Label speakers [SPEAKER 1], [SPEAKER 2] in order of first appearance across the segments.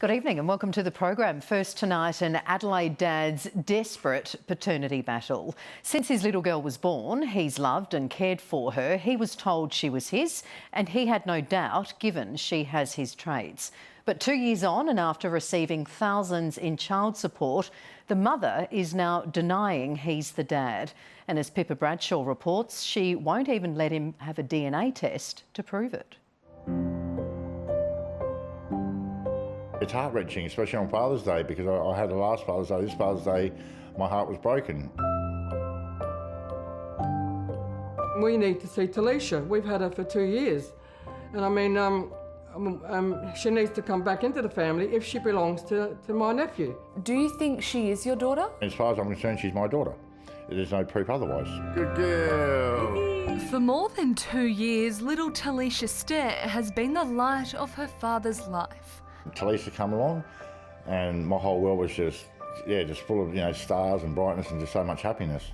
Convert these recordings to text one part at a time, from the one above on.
[SPEAKER 1] Good evening and welcome to the program. First tonight, an Adelaide dad's desperate paternity battle. Since his little girl was born, he's loved and cared for her. He was told she was his and he had no doubt, given she has his traits. But 2 years on, and after receiving thousands in child support, the mother is now denying he's the dad. And as Pippa Bradshaw reports, she won't even let him have a DNA test to prove it.
[SPEAKER 2] It's heart-wrenching, especially on Father's Day, because I had the last Father's Day. This Father's Day, my heart was broken.
[SPEAKER 3] We need to see Talisha. We've had her for 2 years. And I mean, she needs to come back into the family if she belongs to my nephew.
[SPEAKER 4] Do you think she is your daughter?
[SPEAKER 2] As far as I'm concerned, she's my daughter. There's no proof otherwise. Good girl.
[SPEAKER 4] For more than 2 years, little Talisha Stair has been the light of her father's life.
[SPEAKER 2] Talisha come along and my whole world was just full of, stars and brightness and just so much happiness.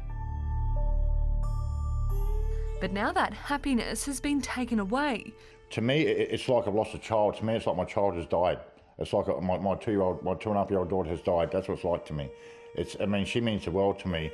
[SPEAKER 4] But now that happiness has been taken away.
[SPEAKER 2] To me, it's like I've lost a child. To me, it's like my child has died. It's like my 2.5-year-old daughter has died. That's what it's like to me. She means the world to me.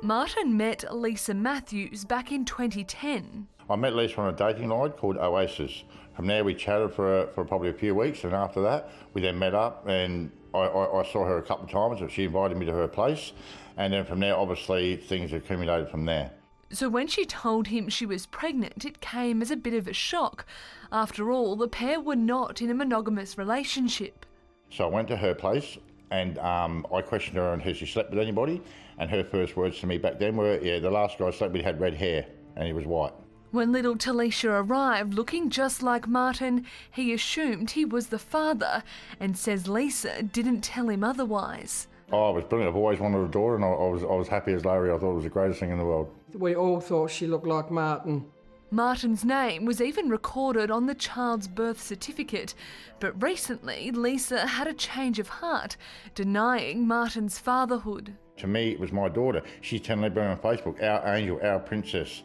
[SPEAKER 4] Martin met Lisa Matthews back in 2010.
[SPEAKER 2] I met Lisa on a dating site called Oasis. From there we chatted for probably a few weeks, and after that we then met up, and I saw her a couple of times, but she invited me to her place, and then from there obviously things accumulated from there.
[SPEAKER 4] So when she told him she was pregnant, it came as a bit of a shock. After all, the pair were not in a monogamous relationship.
[SPEAKER 2] So I went to her place and I questioned her on has she slept with anybody, and her first words to me back then were, yeah, the last guy I slept with had red hair and he was white.
[SPEAKER 4] When little Talisha arrived looking just like Martin, he assumed he was the father and says Lisa didn't tell him otherwise.
[SPEAKER 2] Oh, it was brilliant. I've always wanted a daughter, and I was happy as Larry. I thought it was the greatest thing in the world.
[SPEAKER 3] We all thought she looked like Martin.
[SPEAKER 4] Martin's name was even recorded on the child's birth certificate, but recently Lisa had a change of heart, denying Martin's fatherhood.
[SPEAKER 2] To me, it was my daughter. She's telling everyone on Facebook, our angel, our princess.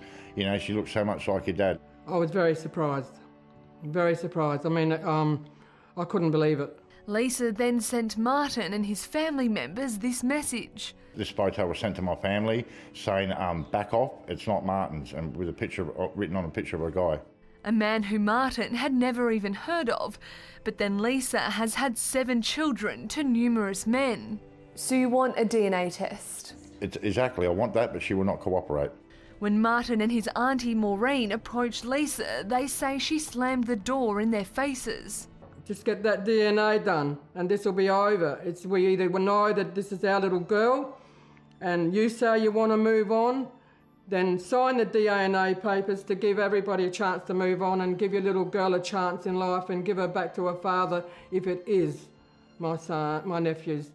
[SPEAKER 2] She looks so much like your dad. I
[SPEAKER 3] was very surprised. Very surprised. I couldn't believe it.
[SPEAKER 4] Lisa then sent Martin and his family members this message.
[SPEAKER 2] This photo was sent to my family saying, back off, it's not Martin's, and with a picture written on a picture of a guy.
[SPEAKER 4] A man who Martin had never even heard of. But then Lisa has had 7 children to numerous men. So you want a DNA test?
[SPEAKER 2] Exactly, I want that, but she will not cooperate.
[SPEAKER 4] When Martin and his auntie Maureen approached Lisa, they say she slammed the door in their faces.
[SPEAKER 3] Just get that DNA done and this will be over. We either know that this is our little girl and you say you want to move on, then sign the DNA papers to give everybody a chance to move on and give your little girl a chance in life and give her back to her father if it is my nephew's.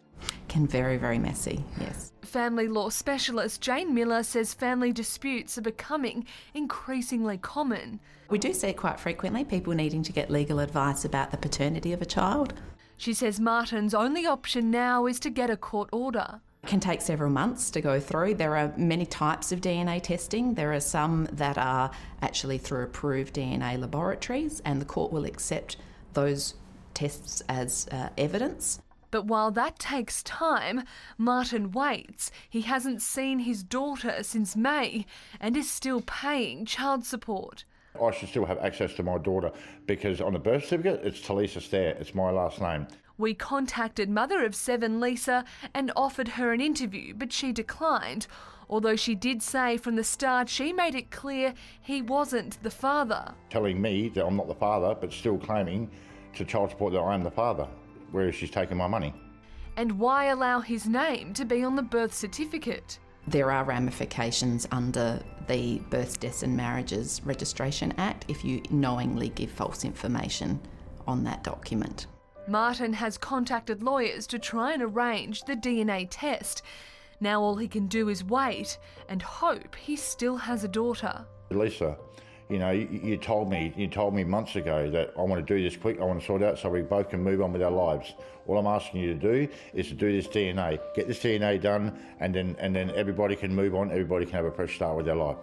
[SPEAKER 5] Can very, very messy, yes.
[SPEAKER 4] Family law specialist Jane Miller says family disputes are becoming increasingly common.
[SPEAKER 5] We do see it quite frequently, people needing to get legal advice about the paternity of a child.
[SPEAKER 4] She says Martin's only option now is to get a court order.
[SPEAKER 5] It can take several months to go through. There are many types of DNA testing. There are some that are actually through approved DNA laboratories, and the court will accept those tests as evidence.
[SPEAKER 4] But while that takes time, Martin waits. He hasn't seen his daughter since May and is still paying child support.
[SPEAKER 2] I should still have access to my daughter because on the birth certificate, it's Talisha Stair. It's my last name.
[SPEAKER 4] We contacted mother of 7 Lisa and offered her an interview, but she declined. Although she did say from the start she made it clear he wasn't the father.
[SPEAKER 2] Telling me that I'm not the father, but still claiming to child support that I am the father, whereas she's taking my money.
[SPEAKER 4] And why allow his name to be on the birth certificate?
[SPEAKER 5] There are ramifications under the Births, Deaths and Marriages Registration Act if you knowingly give false information on that document.
[SPEAKER 4] Martin has contacted lawyers to try and arrange the DNA test. Now all he can do is wait and hope he still has a daughter.
[SPEAKER 2] Lisa, you told me months ago that I want to do this quick, I want to sort it out so we both can move on with our lives. All I'm asking you to do is to do this DNA, get this DNA done, and then everybody can move on, everybody can have a fresh start with their life.